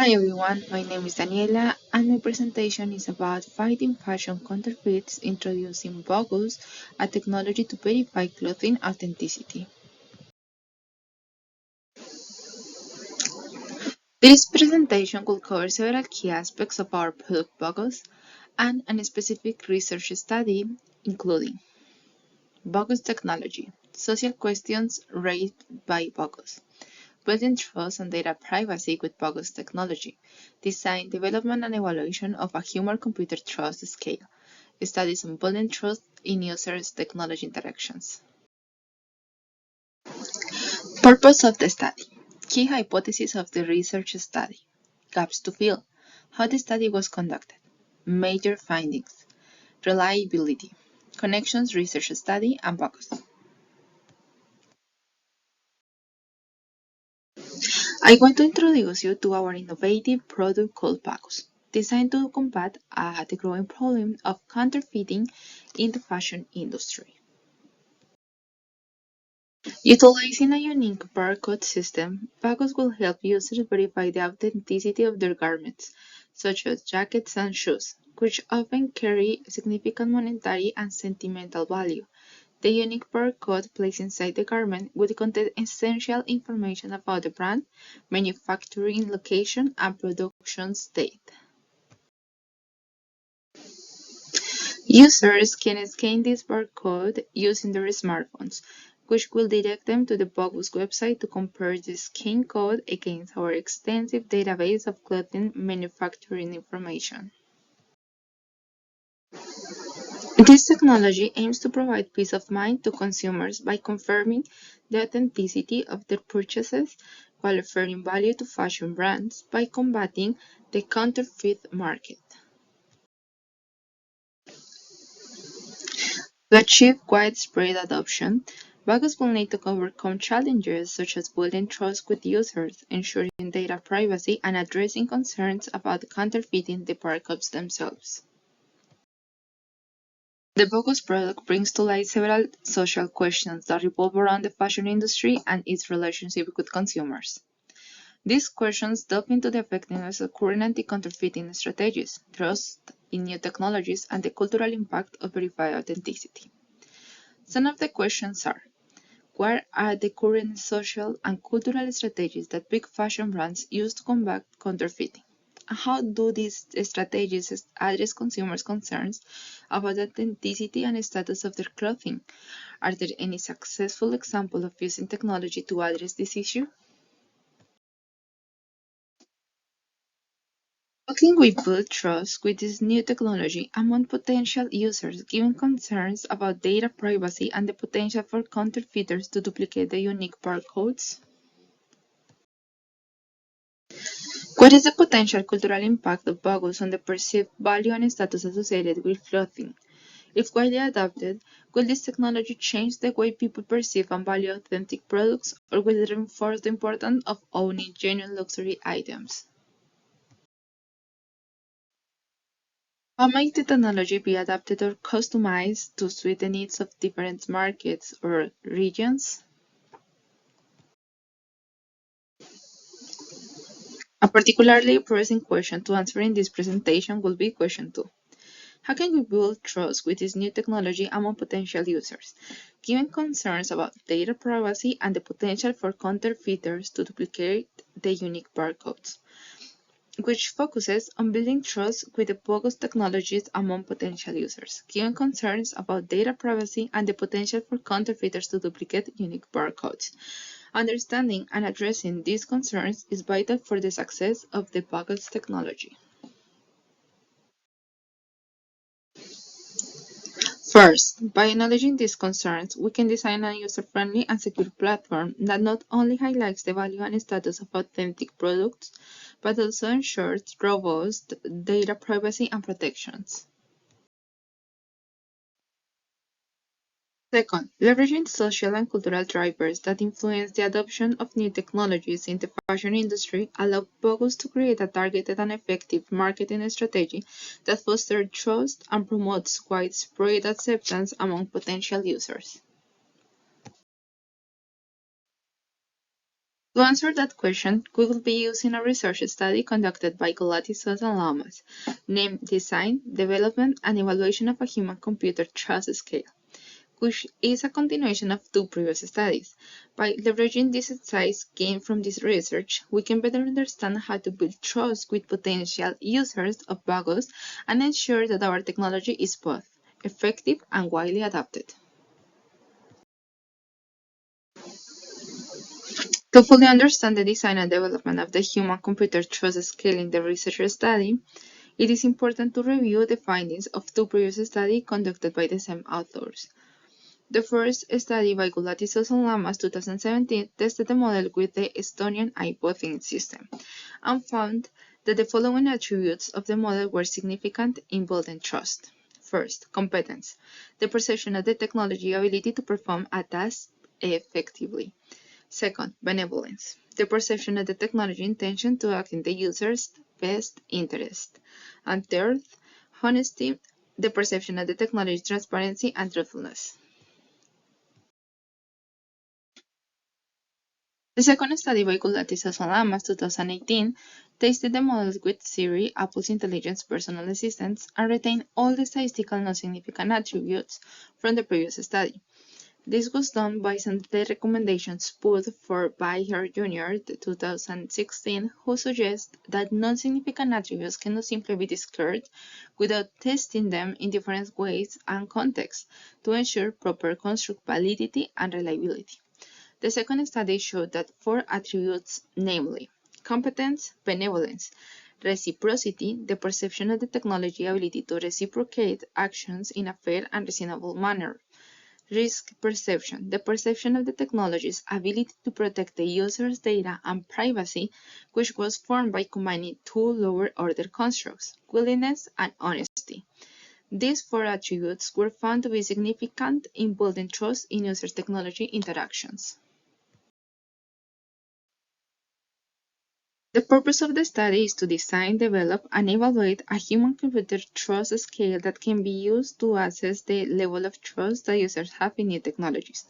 Hi everyone, my name is Daniela and my presentation is about fighting fashion counterfeits, introducing BOGUS, a technology to verify clothing authenticity. This presentation will cover several key aspects of our product BOGUS and a specific research study, including BOGUS technology, social questions raised by BOGUS, building trust and data privacy with BOGUS technology, design, development, and evaluation of a human-computer trust scale, studies on building trust in users' technology interactions. Purpose of the study. Key hypotheses of the research study. Gaps to fill. How the study was conducted. Major findings. Reliability. Connections research study and BOGUS. I want to introduce you to our innovative product called BOGUS, designed to combat the growing problem of counterfeiting in the fashion industry. Utilizing a unique barcode system, BOGUS will help users verify the authenticity of their garments, such as jackets and shoes, which often carry significant monetary and sentimental value. The unique barcode placed inside the garment will contain essential information about the brand, manufacturing location, and production date. Users can scan this barcode using their smartphones, which will direct them to the BOGUS website to compare the scan code against our extensive database of clothing manufacturing information. This technology aims to provide peace of mind to consumers by confirming the authenticity of their purchases while offering value to fashion brands by combating the counterfeit market. To achieve widespread adoption, BOGUS will need to overcome challenges such as building trust with users, ensuring data privacy, and addressing concerns about counterfeiting the barcodes themselves. The BOGUS product brings to light several social questions that revolve around the fashion industry and its relationship with consumers. These questions delve into the effectiveness of current anti-counterfeiting strategies, trust in new technologies, and the cultural impact of verified authenticity. Some of the questions are: what are the current social and cultural strategies that big fashion brands use to combat counterfeiting? How do these strategies address consumers' concerns about the authenticity and status of their clothing? Are there any successful examples of using technology to address this issue? How can we build trust with this new technology among potential users, given concerns about data privacy and the potential for counterfeiters to duplicate the unique barcodes? What is the potential cultural impact of BOGUS on the perceived value and status associated with clothing? If widely adopted, will this technology change the way people perceive and value authentic products, or will it reinforce the importance of owning genuine luxury items? How might the technology be adapted or customized to suit the needs of different markets or regions? A particularly pressing question to answer in this presentation will be question 2. How can we build trust with this new technology among potential users, given concerns about data privacy and the potential for counterfeiters to duplicate the unique barcodes, which focuses on building trust with the bogus technologies among potential users, given concerns about data privacy and the potential for counterfeiters to duplicate unique barcodes. Understanding and addressing these concerns is vital for the success of the bogus technology. First, by acknowledging these concerns, we can design a user-friendly and secure platform that not only highlights the value and status of authentic products, but also ensures robust data privacy and protections. Second, leveraging social and cultural drivers that influence the adoption of new technologies in the fashion industry allow BOGUS to create a targeted and effective marketing strategy that fosters trust and promotes widespread acceptance among potential users. To answer that question, we will be using a research study conducted by Golatissos and Lamas, named Design, Development, and Evaluation of a Human-Computer Trust Scale, which is a continuation of two previous studies. By leveraging these insights gained from this research, we can better understand how to build trust with potential users of BOGUS and ensure that our technology is both effective and widely adopted. To fully understand the design and development of the human-computer trust scale in the research study, it is important to review the findings of two previous studies conducted by the same authors. The first study by Gulatissos and Lamas 2017 tested the model with the Estonian hypothetical system and found that the following attributes of the model were significant in building trust. First, competence, the perception of the technology ability to perform a task effectively. Second, benevolence, the perception of the technology intention to act in the user's best interest. And third, honesty, the perception of the technology transparency and truthfulness. The second study by Gulatissos and Lamas 2018 tested the models with Siri, Apple's intelligence personal assistants, and retained all the statistical non-significant attributes from the previous study. This was done based on the recommendations put forth by Her Jr. 2016, who suggests that non-significant attributes cannot simply be discarded without testing them in different ways and contexts to ensure proper construct validity and reliability. The second study showed that four attributes, namely competence, benevolence, reciprocity, the perception of the technology ability to reciprocate actions in a fair and reasonable manner, risk perception, the perception of the technology's ability to protect the user's data and privacy, which was formed by combining two lower-order constructs, willingness and honesty. These four attributes were found to be significant in building trust in user technology interactions. The purpose of the study is to design, develop, and evaluate a human-computer trust scale that can be used to assess the level of trust that users have in new technologies.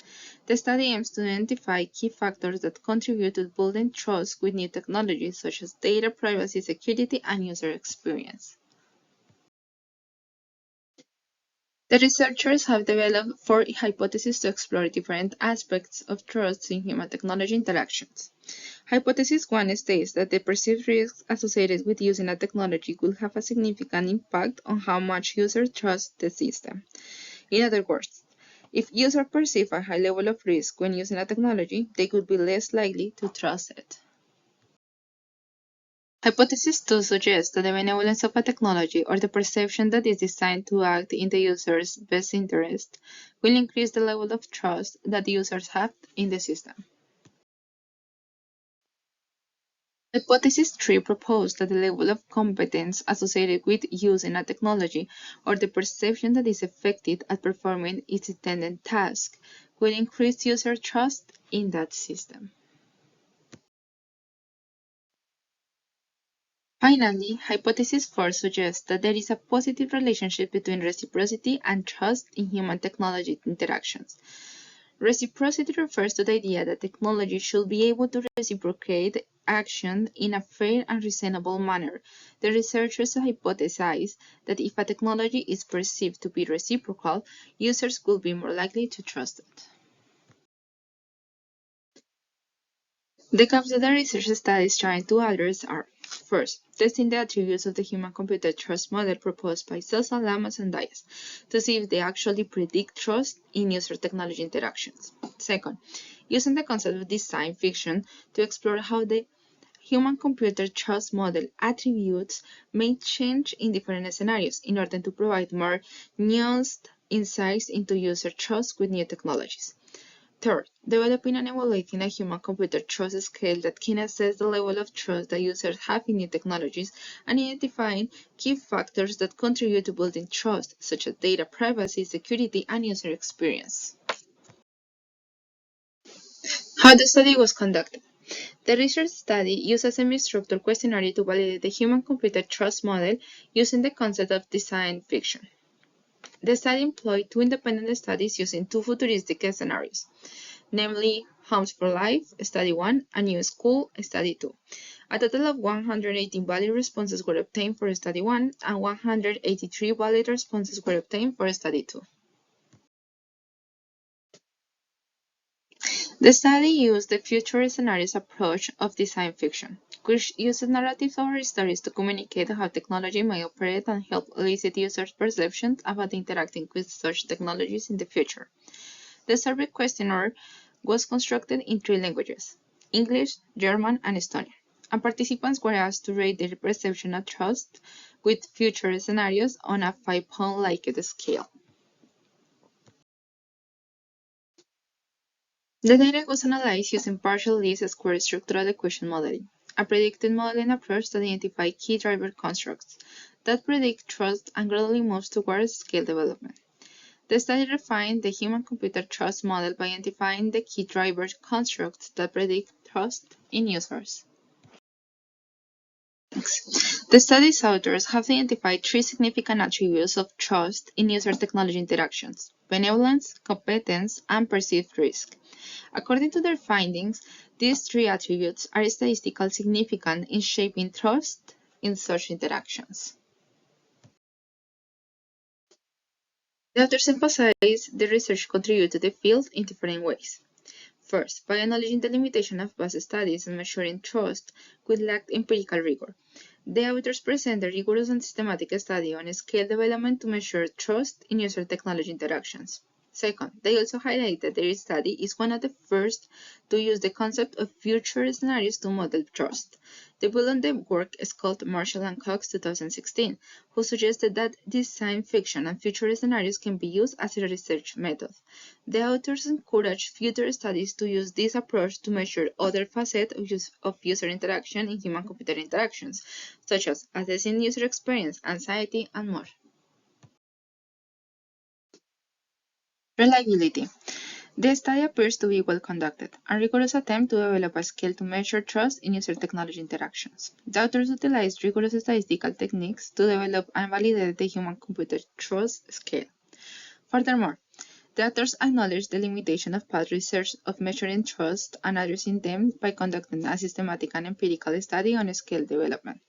The study aims to identify key factors that contribute to building trust with new technologies, such as data privacy, security, and user experience. The researchers have developed four hypotheses to explore different aspects of trust in human-technology interactions. Hypothesis 1 states that the perceived risks associated with using a technology will have a significant impact on how much users trust the system. In other words, if users perceive a high level of risk when using a technology, they could be less likely to trust it. Hypothesis 2 suggests that the benevolence of a technology, or the perception that is designed to act in the user's best interest, will increase the level of trust that users have in the system. Hypothesis 3 proposed that the level of competence associated with using a technology, or the perception that is effective at performing its intended task, will increase user trust in that system. Finally, Hypothesis 4 suggests that there is a positive relationship between reciprocity and trust in human-technology interactions. Reciprocity refers to the idea that technology should be able to reciprocate action in a fair and reasonable manner. The researchers hypothesize that if a technology is perceived to be reciprocal, users will be more likely to trust it. The gaps that the research study is trying to address are: first, testing the attributes of the human-computer trust model proposed by Sosa, Lamas, and Dias to see if they actually predict trust in user technology interactions. Second, using the concept of design fiction to explore how the human-computer trust model attributes may change in different scenarios in order to provide more nuanced insights into user trust with new technologies. Third, developing and evaluating a human-computer trust scale that can assess the level of trust that users have in new technologies and identifying key factors that contribute to building trust, such as data privacy, security, and user experience. How the study was conducted. The research study used a semi-structured questionnaire to validate the human-computer trust model using the concept of design fiction. The study employed two independent studies using two futuristic scenarios. namely Homes for Life, Study 1, and New School, Study 2. A total of 118 valid responses were obtained for Study 1 and 183 valid responses were obtained for Study 2. The study used the future scenarios approach of design fiction, which uses narratives or stories to communicate how technology may operate and help elicit users' perceptions about interacting with such technologies in the future. The survey questionnaire was constructed in 3 languages: English, German, and Estonian, and participants were asked to rate their perception of trust with future scenarios on a 5-point Likert scale. The data was analyzed using partial least square structural equation modeling, a predictive modeling approach that identifies key driver constructs that predict trust and gradually moves towards scale development. The study refined the human-computer trust model by identifying the key driver constructs that predict trust in users. The study's authors have identified 3 significant attributes of trust in user-technology interactions: benevolence, competence, and perceived risk. According to their findings, these 3 attributes are statistically significant in shaping trust in such interactions. The authors emphasize the research contributed to the field in different ways. First, by acknowledging the limitation of past studies and measuring trust which lacked empirical rigor. The authors present a rigorous and systematic study on scale development to measure trust in user-technology interactions. Second, they also highlight that their study is one of the first to use the concept of future scenarios to model trust. They build on the work called Marshall and Cox 2016, who suggested that design fiction and future scenarios can be used as a research method. The authors encourage future studies to use this approach to measure other facets of user interaction in human-computer interactions, such as assessing user experience, anxiety, and more. Reliability. The study appears to be well conducted, a rigorous attempt to develop a scale to measure trust in user technology interactions. The authors utilized rigorous statistical techniques to develop and validate the human-computer trust scale. Furthermore, the authors acknowledge the limitation of past research of measuring trust and addressing them by conducting a systematic and empirical study on scale development.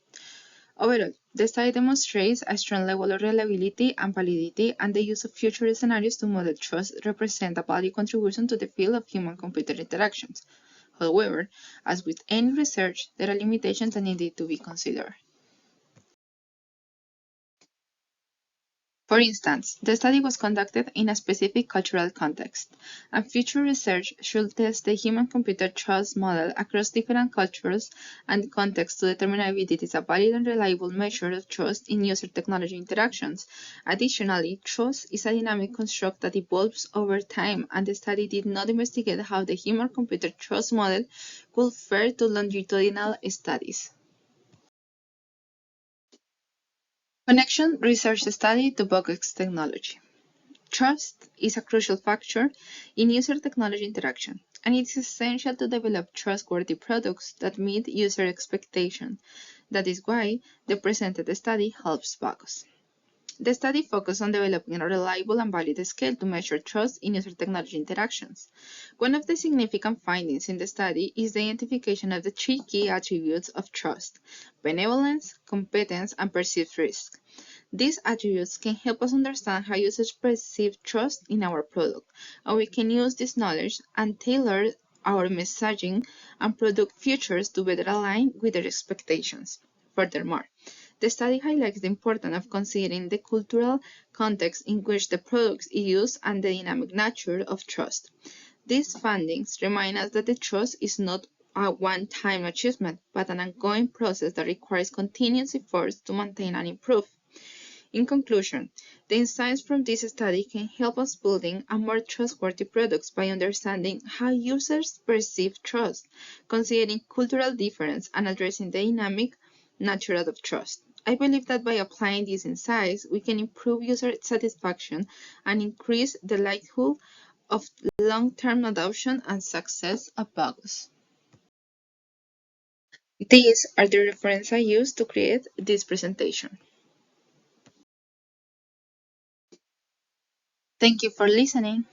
Overall, the study demonstrates a strong level of reliability and validity, and the use of future scenarios to model trust represent a valuable contribution to the field of human-computer interactions. However, as with any research, there are limitations that need to be considered. For instance, the study was conducted in a specific cultural context, and future research should test the human-computer trust model across different cultures and contexts to determine if it is a valid and reliable measure of trust in user-technology interactions. Additionally, trust is a dynamic construct that evolves over time, and the study did not investigate how the human-computer trust model could fare to longitudinal studies. Connection Research Study to BOGUS Technology. Trust is a crucial factor in user technology interaction, and it is essential to develop trustworthy products that meet user expectations. That is why the presented study helps BOGUS. The study focused on developing a reliable and valid scale to measure trust in user technology interactions. One of the significant findings in the study is the identification of the 3 key attributes of trust: benevolence, competence, and perceived risk. These attributes can help us understand how users perceive trust in our product, and we can use this knowledge and tailor our messaging and product features to better align with their expectations. Furthermore, the study highlights the importance of considering the cultural context in which the product is used and the dynamic nature of trust. These findings remind us that the trust is not a one-time achievement, but an ongoing process that requires continuous efforts to maintain and improve. In conclusion, the insights from this study can help us building a more trustworthy products by understanding how users perceive trust, considering cultural difference, and addressing the dynamic nature of trust. I believe that by applying these insights, we can improve user satisfaction and increase the likelihood of long-term adoption and success of BOGUS. These are the references I used to create this presentation. Thank you for listening.